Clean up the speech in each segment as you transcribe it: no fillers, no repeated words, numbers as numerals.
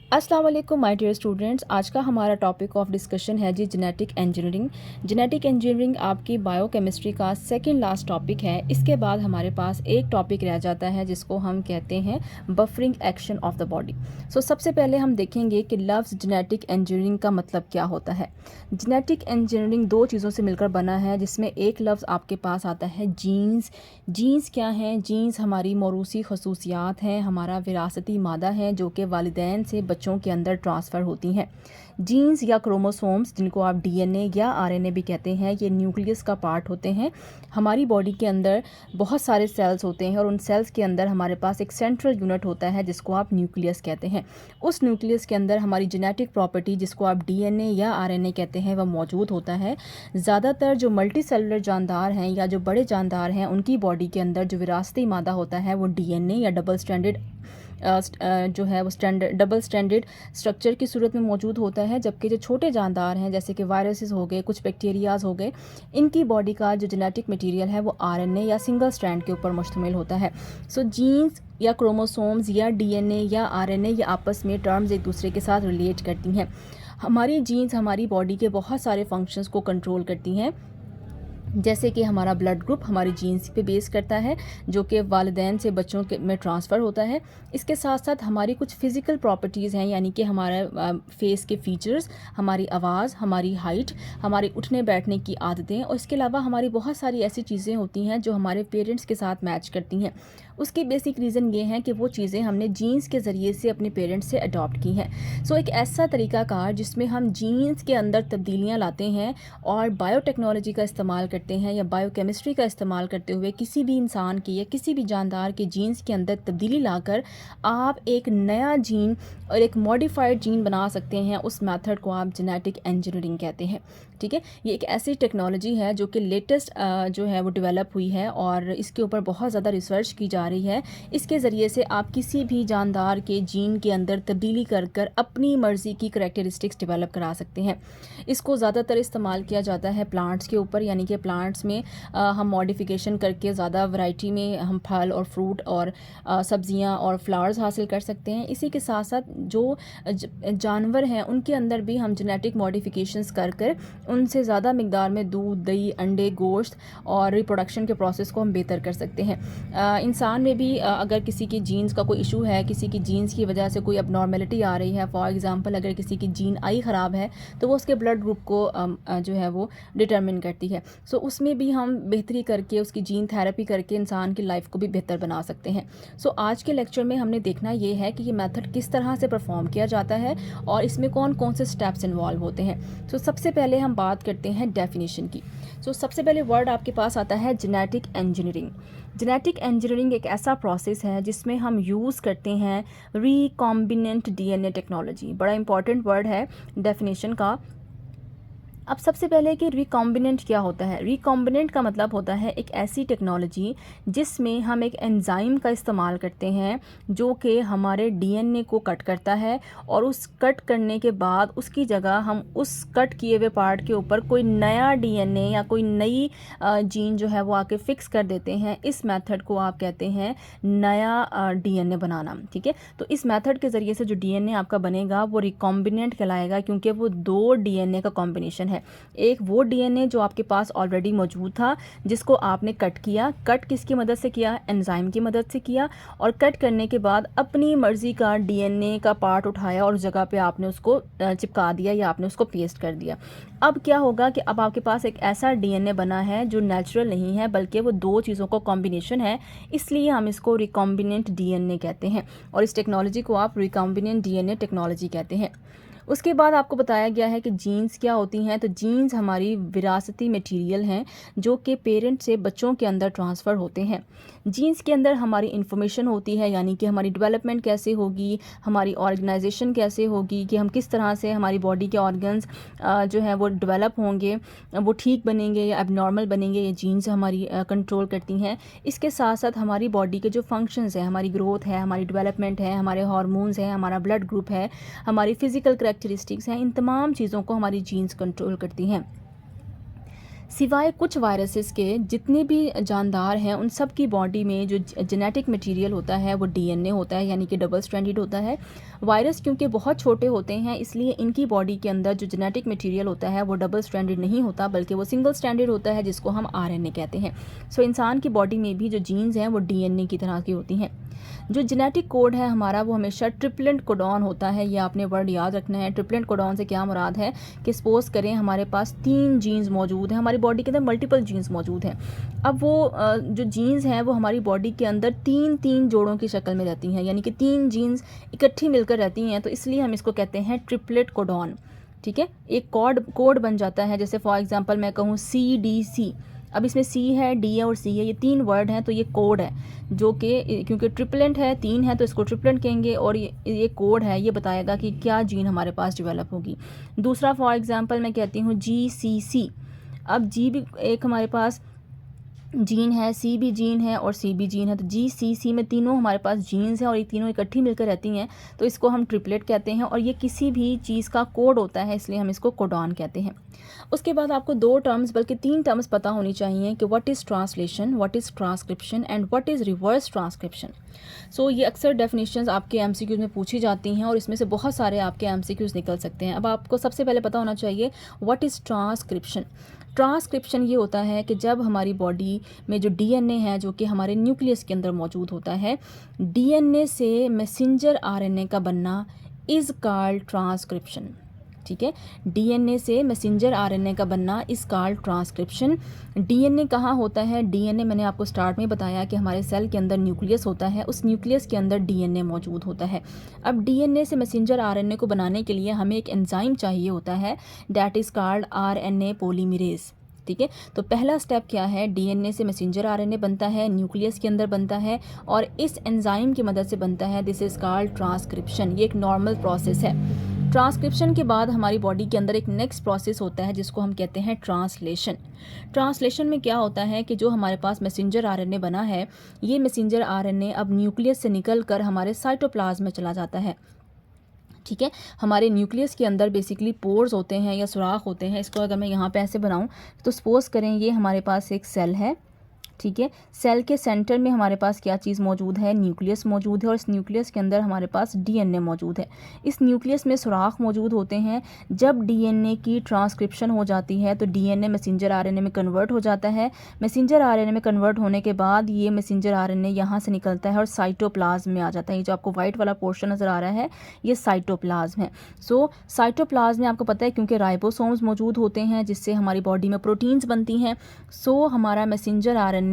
अस्सलाम वालेकुम my dear students. आज का हमारा टॉपिक ऑफ डिस्कशन है जी जेनेटिक इंजीनियरिंग। जेनेटिक इंजीनियरिंग आपकी बायोकेमिस्ट्री का सेकंड लास्ट टॉपिक है। इसके बाद हमारे पास एक टॉपिक रह जाता है जिसको हम कहते हैं buffering action of the body. सबसे पहले हम देखेंगे कि लफ्ज़ जेनेटिक इंजीनियरिंग का मतलब क्या होता है। जेनेटिक इंजीनियरिंग दो चीज़ों से मिलकर बना है, जिसमें एक लफ्ज़ आपके पास आता है जीन्स। जीन्स क्या हैं? जीन्स हमारी मौरूसी खसूसियात हैं, हमारा विरासती मादा है जो कि वालिदैन से बच्चों के अंदर ट्रांसफ़र होती हैं। जीन्स या क्रोमोसोम्स, जिनको आप डीएनए या आरएनए भी कहते हैं, ये न्यूक्लियस का पार्ट होते हैं। हमारी बॉडी के अंदर बहुत सारे सेल्स होते हैं और उन सेल्स के अंदर हमारे पास एक सेंट्रल यूनिट होता है जिसको आप न्यूक्लियस कहते हैं। उस न्यूक्लियस के अंदर हमारी जेनेटिक प्रॉपर्टी, जिसको आप डीएनए या आरएनए कहते हैं, वह मौजूद होता है। ज़्यादातर जो मल्टी सेलुलर जानदार हैं या जो बड़े जानदार हैं, उनकी बॉडी के अंदर जो विरासती मादा होता है वो डीएनए या डबल स्ट्रैंडेड जो है वो डबल स्टैंडर्ड स्ट्रक्चर की सूरत में मौजूद होता है। जबकि जो छोटे जानदार हैं, जैसे कि वायरसेस हो गए, कुछ बैक्टीरियाज हो गए, इनकी बॉडी का जो जेनेटिक मटेरियल है वो आरएनए या सिंगल स्ट्रैंड के ऊपर मुश्तमिल होता है। जीन्स या क्रोमोसोम्स या डीएनए या आरएनए ये आपस में टर्म्स एक दूसरे के साथ रिलेट करती हैं। हमारी जीन्स हमारी बॉडी के बहुत सारे फंक्शंस को कंट्रोल करती हैं, जैसे कि हमारा ब्लड ग्रुप हमारी जीन्स पे बेस करता है जो कि वालिदैन से बच्चों के में ट्रांसफ़र होता है। इसके साथ साथ हमारी कुछ फ़िज़िकल प्रॉपर्टीज़ हैं, यानी कि हमारा फेस के फीचर्स, हमारी आवाज़, हमारी हाइट, हमारे उठने बैठने की आदतें, और इसके अलावा हमारी बहुत सारी ऐसी चीज़ें होती हैं जो हमारे पेरेंट्स के साथ मैच करती हैं। उसकी बेसिक रीज़न ये है कि वो चीज़ें हमने जीन्स के ज़रिए से अपने पेरेंट्स से अडॉप्ट की हैं। एक ऐसा तरीक़ाकार जिसमें हम जीन्स के अंदर तब्दीलियाँ लाते हैं और बायोटेक्नोलॉजी का इस्तेमाल करते हैं या बायोकेमिस्ट्री का इस्तेमाल करते हुए किसी भी इंसान की या किसी भी जानदार के जीन्स के अंदर तब्दीली लाकर आप एक नया जीन और एक मॉडिफाइड जीन बना सकते हैं। उस मेथड को आप जेनेटिक इंजीनियरिंग कहते हैं। ठीक है, ये एक ऐसी टेक्नोलॉजी है जो कि लेटेस्ट जो है वो डेवलप हुई है और इसके ऊपर बहुत ज़्यादा रिसर्च की जा रही है। इसके ज़रिए से आप किसी भी जानदार के जीन के अंदर तब्दीली कर कर अपनी मर्ज़ी की करैक्टरिस्टिक्स डेवलप करा सकते हैं। इसको ज़्यादातर इस्तेमाल किया जाता है प्लांट्स के ऊपर, यानी कि प्लांट्स में हम मॉडिफिकेशन करके ज़्यादा वैरायटी में हम फल और फ्रूट और सब्जियां और फ्लावर्स हासिल कर सकते हैं। इसी के साथ साथ जो जानवर हैं उनके अंदर भी हम जेनेटिक मॉडिफिकेशंस कर कर उनसे ज़्यादा मिकदार में दूध, दही, अंडे, गोश्त और रिप्रोडक्शन के प्रोसेस को हम बेहतर कर सकते हैं। इंसान में भी अगर किसी की जीन्स का कोई इशू है, किसी की जीन्स की वजह से कोई अबनॉर्मेलिटी आ रही है, फॉर एग्ज़ाम्पल अगर किसी की जीन आई ख़राब है तो वो उसके ब्लड ग्रुप को जो है वो डिटरमिन करती है। उसमें भी हम बेहतरी करके उसकी जीन थेरेपी करके इंसान की लाइफ को भी बेहतर बना सकते हैं। आज के लेक्चर में हमने देखना ये है कि ये मेथड किस तरह से परफॉर्म किया जाता है और इसमें कौन कौन से स्टेप्स इन्वॉल्व होते हैं। सबसे पहले हम बात करते हैं डेफिनेशन की। सबसे पहले वर्ड आपके पास आता है जेनेटिक इंजीनियरिंग। जेनेटिक इंजीनियरिंग एक ऐसा प्रोसेस है जिसमें हम यूज़ करते हैं रिकॉम्बिनेंट डीएनए टेक्नोलॉजी। बड़ा इंपॉर्टेंट वर्ड है डेफिनेशन का। अब सबसे पहले कि रिकॉम्बिनेंट क्या होता है। रिकॉम्बिनेंट का मतलब होता है एक ऐसी टेक्नोलॉजी जिसमें हम एक एंजाइम का इस्तेमाल करते हैं जो कि हमारे डीएनए को कट करता है और उस कट करने के बाद उसकी जगह हम उस कट किए हुए पार्ट के ऊपर कोई नया डीएनए या कोई नई जीन जो है वो आके फिक्स कर देते हैं। इस मेथड को आप कहते हैं नया डीएनए बनाना। ठीक है, तो इस मेथड के ज़रिए से जो डीएनए आपका बनेगा वो रिकॉम्बिनेंट कहलाएगा, क्योंकि वो दो डीएनए का कॉम्बिनेशन है। एक वो डीएनए जो आपके पास ऑलरेडी मौजूद था जिसको आपने कट किया। कट किसकी मदद से किया? एंजाइम की मदद से किया। और कट करने के बाद अपनी मर्जी का डीएनए का पार्ट उठाया और उस जगह पे आपने उसको चिपका दिया या आपने उसको पेस्ट कर दिया। अब क्या होगा कि अब आपके पास एक ऐसा डीएनए बना है जो नेचुरल नहीं है बल्कि वो दो चीज़ों का कॉम्बिनेशन है, इसलिए हम इसको रिकॉम्बिनेंट डीएनए कहते हैं और इस टेक्नोलॉजी को आप रिकॉम्बिनेंट डीएनए टेक्नोलॉजी कहते हैं। उसके बाद आपको बताया गया है कि जीन्स क्या होती हैं। तो जीन्स हमारी विरासती मटेरियल हैं जो कि पेरेंट से बच्चों के अंदर ट्रांसफ़र होते हैं। जीन्स के अंदर हमारी इन्फॉर्मेशन होती है, यानी कि हमारी डेवलपमेंट कैसे होगी, हमारी ऑर्गेनाइजेशन कैसे होगी, कि हम किस तरह से हमारी बॉडी के ऑर्गन्स जो है वो डेवलप होंगे, वो ठीक बनेंगे या एबनॉर्मल बनेंगे, ये जीन्स हमारी कंट्रोल करती हैं। इसके साथ साथ हमारी बॉडी के जो फंक्शंस हैं, हमारी ग्रोथ है, हमारी डेवलपमेंट है, हमारे हार्मोन्स हैं, हमारा ब्लड ग्रुप है, हमारी फ़िज़िकल करैक्टरिस्टिक्स हैं, इन तमाम चीज़ों को हमारी जीन्स कंट्रोल करती हैं। सिवाय कुछ वायरसेस के जितने भी जानदार हैं उन सब की बॉडी में जो जेनेटिक मटेरियल होता है वो डीएनए होता है, यानी कि डबल स्ट्रैंडेड होता है। वायरस क्योंकि बहुत छोटे होते हैं इसलिए इनकी बॉडी के अंदर जो जेनेटिक मटेरियल होता है वो डबल स्ट्रैंडेड नहीं होता, बल्कि वो सिंगल स्ट्रैंडेड होता है, जिसको हम आरएनए कहते हैं। सो इंसान की बॉडी में भी जो जीन्स हैं वो डीएनए की तरह की होती हैं। जो जेनेटिक कोड है हमारा वो हमेशा ट्रिपलेट कोडॉन होता है। ये आपने वर्ड याद रखना है। ट्रिपलेट कोडॉन से क्या मुराद है कि सपोज करें हमारे पास 3 जीन्स मौजूद हैं, हमारी बॉडी के अंदर मल्टीपल जीन्स मौजूद हैं। अब वो जो जीन्स हैं वो हमारी बॉडी के अंदर 3 जोड़ों की शक्ल में रहती हैं, यानी कि 3 जीन्स इकट्ठी मिलकर रहती हैं, तो इसलिए हम इसको कहते हैं ट्रिपलेट कोडॉन। ठीक है, एक कोड बन जाता है। जैसे फॉर एग्जांपल मैं कहूँ CDC, अब इसमें C है, D है और C है, ये 3 वर्ड हैं, तो ये कोड है जो कि क्योंकि ट्रिपलेंट है, 3 है तो इसको ट्रिपलेंट कहेंगे, और ये कोड है, ये बताएगा कि क्या जीन हमारे पास डेवलप होगी। दूसरा फॉर एग्जांपल मैं कहती हूँ GCC। अब G भी एक हमारे पास जीन है, C भी जीन है और C भी जीन है, तो GCC में तीनों हमारे पास जीन्स हैं और ये तीनों इकट्ठी मिलकर रहती हैं, तो इसको हम ट्रिपलेट कहते हैं। और ये किसी भी चीज़ का कोड होता है, इसलिए हम इसको कोडॉन कहते हैं। उसके बाद आपको 2 टर्म्स बल्कि 3 टर्म्स पता होनी चाहिए कि what is translation, what is transcription and what is reverse transcription. So ये अक्सर डेफिनेशंस आपके MCQs में पूछी जाती हैं और इसमें से बहुत सारे आपके MCQs निकल सकते हैं। अब आपको सबसे पहले पता होना चाहिए व्हाट इज़ ट्रांसक्रिप्शन। ट्रांसक्रिप्शन ये होता है कि जब हमारी बॉडी में जो डीएनए है जो कि हमारे न्यूक्लियस के अंदर मौजूद होता है, डीएनए से मैसेंजर आरएनए का बनना इज़ कॉल्ड ट्रांसक्रिप्शन। ठीक है, डीएनए से मैसेंजर आरएनए का बनना इज़ कॉल्ड ट्रांसक्रिप्शन। डीएनए कहाँ होता है? डीएनए मैंने आपको स्टार्ट में बताया कि हमारे सेल के अंदर न्यूक्लियस होता है, उस न्यूक्लियस के अंदर डीएनए मौजूद होता है। अब डीएनए से मैसेंजर आरएनए को बनाने के लिए हमें एक एंजाइम चाहिए होता है, that is called RNA polymerase. ठीक है, तो पहला स्टेप क्या है? डीएनए से मैसेंजर आरएनए बनता है, न्यूक्लियस के अंदर बनता है और इस एंजाइम की मदद से बनता है। This is called transcription. ये एक नॉर्मल प्रोसेस है। ट्रांसक्रिप्शन के बाद हमारी बॉडी के अंदर एक नेक्स्ट प्रोसेस होता है जिसको हम कहते हैं ट्रांसलेशन। ट्रांसलेशन में क्या होता है कि जो हमारे पास मैसेंजर आरएनए बना है, ये मैसेंजर आरएनए अब न्यूक्लियस से निकल कर हमारे साइटोप्लाज्म में चला जाता है। ठीक है, हमारे न्यूक्लियस के अंदर बेसिकली पोर्स होते हैं या सुराख होते हैं। इसको अगर मैं यहाँ पे ऐसे बनाऊँ तो सपोज़ करें ये हमारे पास एक सेल है। ठीक है, सेल के सेंटर में हमारे पास क्या चीज़ मौजूद है? न्यूक्लियस मौजूद है और इस न्यूक्लियस के अंदर हमारे पास डीएनए मौजूद है। इस न्यूक्लियस में सुराख मौजूद होते हैं। जब डीएनए की ट्रांसक्रिप्शन हो जाती है तो डीएनए मैसेंजर आरएनए में कन्वर्ट हो जाता है। मैसेंजर आरएनए में कन्वर्ट होने के बाद ये मैसेंजर आरएनए यहाँ से निकलता है और साइटोप्लाज्म में आ जाता है। ये जो आपको वाइट वाला पोर्शन नज़र आ रहा है ये साइटोप्लाज्म है। सो साइटोप्लाज्म में आपको पता है क्योंकि राइबोसोम्स मौजूद होते हैं जिससे हमारी बॉडी में प्रोटीन्स बनती हैं। सो हमारा मैसेंजर आरएनए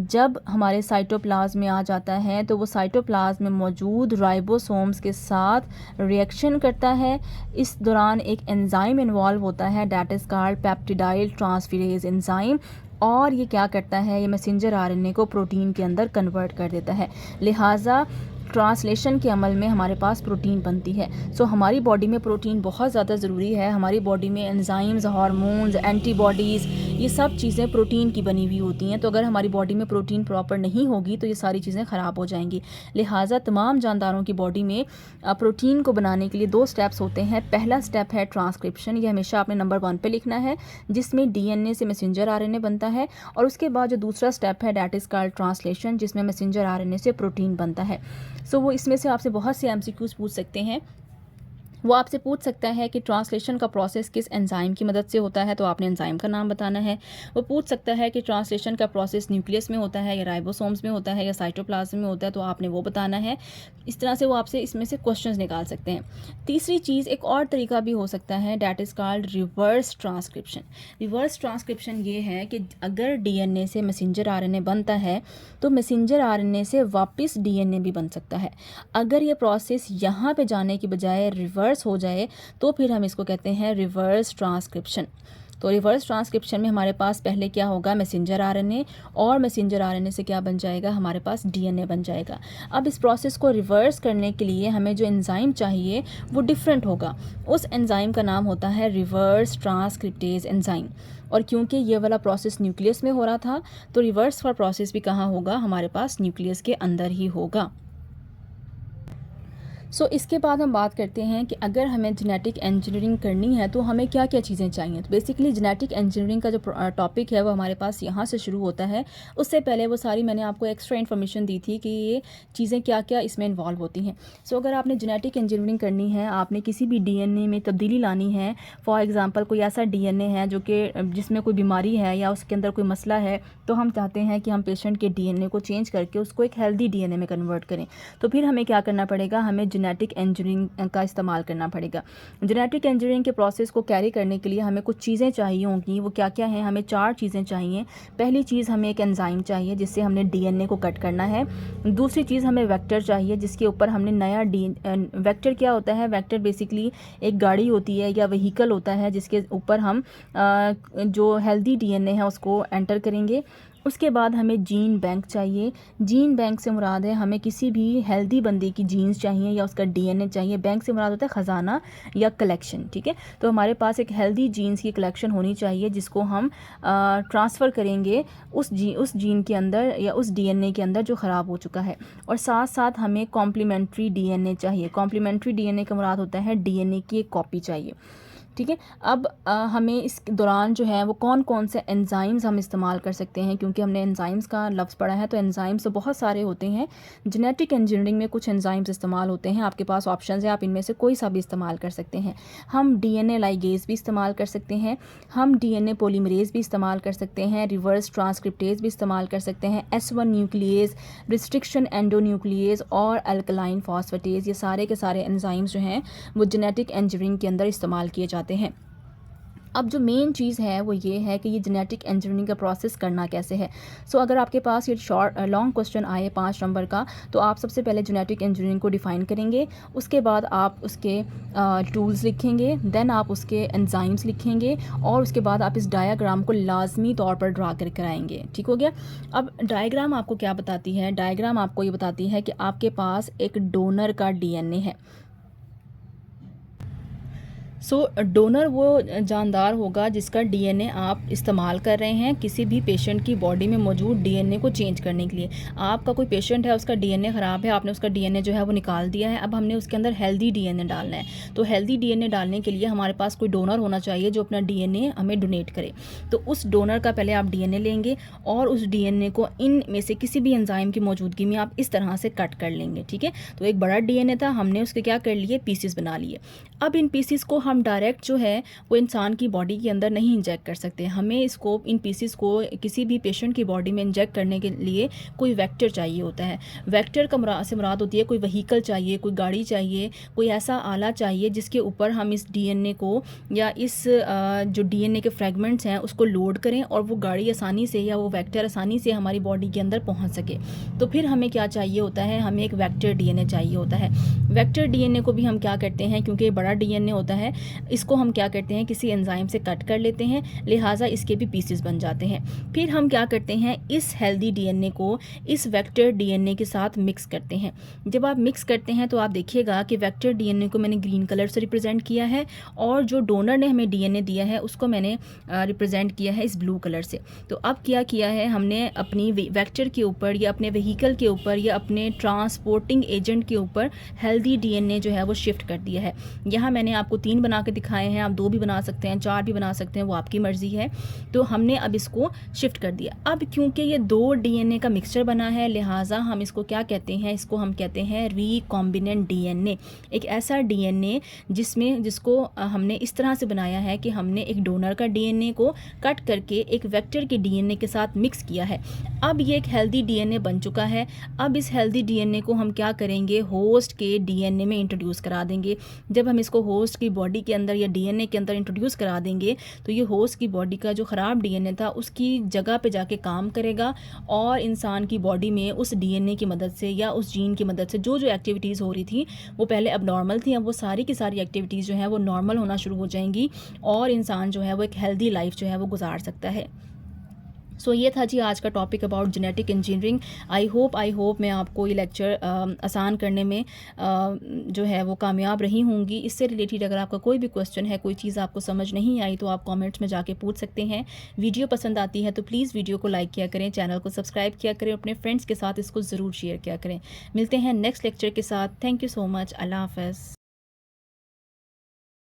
जब हमारे साइटोप्लाज्म में आ जाता है तो वो साइटोप्लाज्म में मौजूद राइबोसोम्स के साथ रिएक्शन करता है। इस दौरान एक एंजाइम इन्वॉल्व होता है, that is called peptidyl transferase enzyme, और ये क्या करता है? ये मैसेंजर आरएनए को प्रोटीन के अंदर कन्वर्ट कर देता है। लिहाजा ट्रांसलेशन के अमल में हमारे पास प्रोटीन बनती है। सो हमारी बॉडी में प्रोटीन बहुत ज़्यादा ज़रूरी है। हमारी बॉडी में एंजाइम्स, हार्मोन्स, एंटीबॉडीज़, ये सब चीज़ें प्रोटीन की बनी हुई होती हैं। तो अगर हमारी बॉडी में प्रोटीन प्रॉपर नहीं होगी तो ये सारी चीज़ें ख़राब हो जाएंगी। लिहाजा तमाम जानदारों की बॉडी में प्रोटीन को बनाने के लिए 2 स्टेप्स होते हैं। पहला स्टेप है ट्रांसक्रिप्शन, ये हमेशा आपने नंबर 1 पे लिखना है, जिसमें डीएनए से मैसेंजर आरएनए बनता है। और उसके बाद जो दूसरा स्टेप है दैट इज़ कॉल्ड ट्रांसलेशन, जिसमें मैसेंजर आरएनए से प्रोटीन बनता है। सो वो इसमें से आपसे बहुत से MCQs पूछ सकते हैं। वो आपसे पूछ सकता है कि ट्रांसलेशन का प्रोसेस किस एंजाइम की मदद से होता है, तो आपने एंजाइम का नाम बताना है। वो पूछ सकता है कि ट्रांसलेशन का प्रोसेस न्यूक्लियस में होता है या राइबोसोम्स में होता है या साइटोप्लाज्म में होता है, तो आपने वो बताना है। इस तरह से वो आपसे इसमें से क्वेश्चंस निकाल सकते हैं। तीसरी चीज़, एक और तरीका भी हो सकता है, that is called reverse transcription. Reverse transcription ये है कि अगर डीएनए से मैसेंजर आरएनए बनता है तो मैसेंजर आरएनए से वापस डीएनए भी बन सकता है। अगर ये प्रोसेस यहाँ पे जाने की बजाय रिवर्स हो जाए तो फिर हम इसको कहते हैं रिवर्स ट्रांसक्रिप्शन। तो रिवर्स ट्रांसक्रिप्शन में हमारे पास पहले क्या होगा? मैसेंजर आरएनए, और मैसेंजर आरएनए से क्या बन जाएगा? हमारे पास डीएनए बन जाएगा। अब इस प्रोसेस को रिवर्स करने के लिए हमें जो एंजाइम चाहिए वो डिफरेंट होगा। उस एंजाइम का नाम होता है रिवर्स ट्रांसक्रिप्टेज एंजाइम। और क्योंकि ये वाला प्रोसेस न्यूक्लियस में हो रहा था तो रिवर्स का प्रोसेस भी कहाँ होगा? हमारे पास न्यूक्लियस के अंदर ही होगा। सो इसके बाद हम बात करते हैं कि अगर हमें जेनेटिक इंजीनियरिंग करनी है तो हमें क्या क्या चीज़ें चाहिए। तो बेसिकली जेनेटिक इंजीनियरिंग का जो टॉपिक है वो हमारे पास यहाँ से शुरू होता है। उससे पहले वो सारी मैंने आपको एक्स्ट्रा इन्फॉर्मेशन दी थी कि ये चीज़ें क्या क्या इसमें इन्वॉल्व होती हैं। सो अगर आपने जेनेटिक इंजीनियरिंग करनी है, आपने किसी भी डीएनए में तब्दीली लानी है, फॉर एग्ज़ाम्पल कोई ऐसा डीएनए है जो कि जिसमें कोई बीमारी है या उसके अंदर कोई मसला है, तो हम चाहते हैं कि हम पेशेंट के डीएनए को चेंज करके उसको एक हेल्दी डीएनए में कन्वर्ट करें। तो फिर हमें क्या करना पड़ेगा, हमें जेनेटिक इंजीनियरिंग का इस्तेमाल करना पड़ेगा। जेनेटिक इंजीनियरिंग के प्रोसेस को कैरी करने के लिए हमें कुछ चीज़ें चाहिए होंगी। वो क्या क्या हैं, हमें 4 चीज़ें चाहिए। पहली चीज़, हमें एक एंजाइम चाहिए जिससे हमने डीएनए को कट करना है। दूसरी चीज़, हमें वेक्टर चाहिए जिसके ऊपर हमने नया वेक्टर क्या होता है, वेक्टर बेसिकली एक गाड़ी होती है या व्हीकल होता है जिसके ऊपर हम जो हेल्दी डीएनए है उसको एंटर करेंगे। उसके बाद हमें जीन बैंक चाहिए। जीन बैंक से मुराद है हमें किसी भी हेल्दी बंदे की जीन्स चाहिए या उसका डीएनए चाहिए। बैंक से मुराद होता है ख़जाना या कलेक्शन, ठीक है। तो हमारे पास एक हेल्दी जीन्स की कलेक्शन होनी चाहिए जिसको हम ट्रांसफ़र करेंगे उस जीन के अंदर या उस डीएनए के अंदर जो ख़राब हो चुका है। और साथ साथ हमें कॉम्प्लीमेंट्री डीएनए चाहिए। कॉम्प्लीमेंट्री डीएनए का मुराद होता है डीएनए की एक कॉपी चाहिए, ठीक है। अब हमें इस दौरान जो है वो कौन कौन से एंजाइम्स हम इस्तेमाल कर सकते हैं, क्योंकि हमने एंजाइम्स का लफ्ज़ पढ़ा है तो एंजाइम्स तो बहुत सारे होते हैं। जेनेटिक इंजीनियरिंग में कुछ एंजाइम्स इस्तेमाल होते हैं, आपके पास ऑप्शंस है, आप इनमें से कोई सा भी इस्तेमाल कर सकते हैं। हम डीएनए लाइगेज भी इस्तेमाल कर सकते हैं, हम डीएनए पॉलीमरेज भी इस्तेमाल कर सकते हैं, रिवर्स ट्रांसक्रिप्टेज भी इस्तेमाल कर सकते हैं, S1 न्यूक्लियेज, रिस्ट्रिक्शन एंडोन्यूक्लियेज और अल्कलाइन फॉस्फेटेज। ये सारे के सारे एंजाइम्स जो हैं वो जेनेटिक इंजीनियरिंग के अंदर इस्तेमाल किए जाते हैं। अब जो मेन चीज़ है वो ये है कि ये जेनेटिक इंजीनियरिंग का प्रोसेस करना कैसे है। सो अगर आपके पास ये लॉन्ग क्वेश्चन आए 5 नंबर का, तो आप सबसे पहले जेनेटिक इंजीनियरिंग को डिफ़ाइन करेंगे। उसके बाद आप उसके टूल्स लिखेंगे, देन आप उसके एंजाइम्स लिखेंगे और उसके बाद आप इस डायग्राम को लाजमी तौर पर ड्रा कर कराएंगे, ठीक हो गया। अब डायग्राम आपको क्या बताती है, डायग्राम आपको ये बताती है कि आपके पास एक डोनर का डीएनए है। सो डोनर वो जानदार होगा जिसका डीएनए आप इस्तेमाल कर रहे हैं किसी भी पेशेंट की बॉडी में मौजूद डीएनए को चेंज करने के लिए। आपका कोई पेशेंट है, उसका डीएनए ख़राब है, आपने उसका डीएनए जो है वो निकाल दिया है, अब हमने उसके अंदर हेल्दी डीएनए डालना है। तो हेल्दी डीएनए डालने के लिए हमारे पास कोई डोनर होना चाहिए जो अपना डीएनए हमें डोनेट करे। तो उस डोनर का पहले आप डीएनए लेंगे और उस डीएनए को इन में से किसी भी एंजाइम की मौजूदगी में आप इस तरह से कट कर लेंगे, ठीक है। तो एक बड़ा डीएनए था, हमने उसके क्या कर लिए, पीसेस बना लिए। अब इन पीसीस को हम डायरेक्ट जो है वो इंसान की बॉडी के अंदर नहीं इंजेक्ट कर सकते। हमें इसको इन पीसीस को किसी भी पेशेंट की बॉडी में इंजेक्ट करने के लिए कोई वेक्टर चाहिए होता है। वेक्टर का से मुराद होती है कोई व्हीकल चाहिए, कोई गाड़ी चाहिए, कोई ऐसा आला चाहिए जिसके ऊपर हम इस डीएनए को या इस जो डीएनए के फ्रेगमेंट्स हैं उसको लोड करें और वो गाड़ी आसानी से या वो वेक्टर आसानी से हमारी बॉडी के अंदर पहुंच सके। तो फिर हमें क्या चाहिए होता है, हमें एक वेक्टर डीएनए चाहिए होता है। वेक्टर डीएनए को भी हम क्या करते हैं, क्योंकि बड़ा डीएनए होता है, इसको हम क्या करते हैं, किसी एंजाइम से कट कर लेते हैं, लिहाजा इसके भी पीसेस बन जाते हैं। फिर हम क्या करते हैं, इस हेल्दी डीएनए को इस वेक्टर डीएनए के साथ मिक्स करते हैं। जब आप मिक्स करते हैं तो आप देखिएगा कि वेक्टर डीएनए को मैंने ग्रीन कलर से रिप्रेजेंट किया है और जो डोनर ने हमें डीएनए दिया है उसको मैंने रिप्रेजेंट किया है इस ब्लू कलर से। तो अब क्या किया है, हमने अपनी वेक्टर के ऊपर या अपने व्हीकल के ऊपर या अपने ट्रांसपोर्टिंग एजेंट के ऊपर हेल्दी डीएनए जो है वो शिफ्ट कर दिया है। यहाँ मैंने आपको 3 बना के दिखाए हैं, आप 2 भी बना सकते हैं, 4 भी बना सकते हैं, वो आपकी मर्ज़ी है। तो हमने अब इसको शिफ्ट कर दिया। अब क्योंकि ये 2 डीएनए का मिक्सचर बना है, लिहाजा हम इसको क्या कहते हैं, इसको हम कहते हैं रिकॉम्बिनेंट डीएनए। एक ऐसा डीएनए जिसको हमने इस तरह से बनाया है कि हमने एक डोनर का डीएनए को कट करके एक वेक्टर के डीएनए के साथ मिक्स किया है। अब ये एक हेल्दी डीएनए बन चुका है। अब इस हेल्दी डीएनए को हम क्या करेंगे, होस्ट के डीएनए में इंट्रोड्यूस करा देंगे। जब हम इसको होस्ट की बॉडी के अंदर या डीएनए के अंदर इंट्रोड्यूस करा देंगे तो ये होस्ट की बॉडी का जो ख़राब डीएनए था उसकी जगह पे जाके काम करेगा और इंसान की बॉडी में उस डीएनए की मदद से या उस जीन की मदद से जो जो एक्टिविटीज़ हो रही थी वो पहले अब नॉर्मल थी, अब वो सारी की सारी एक्टिविटीज़ जो है वो नॉर्मल होना शुरू हो जाएंगी और इंसान जो है वो एक हेल्दी लाइफ जो है वो गुजार सकता है। सो ये था जी आज का topic about genetic engineering. I hope मैं आपको ये लेक्चर आसान करने में जो है वो कामयाब रही होंगी। इससे रिलेटेड अगर आपका कोई भी क्वेश्चन है, कोई चीज़ आपको समझ नहीं आई, तो आप कमेंट्स में जाके पूछ सकते हैं। वीडियो पसंद आती है तो प्लीज़ वीडियो को लाइक किया करें, चैनल को सब्सक्राइब किया करें, अपने फ्रेंड्स के साथ इसको ज़रूर शेयर किया करें। मिलते हैं नेक्स्ट लेक्चर के साथ। Thank you so much. अल्लाह हाफ़िज़।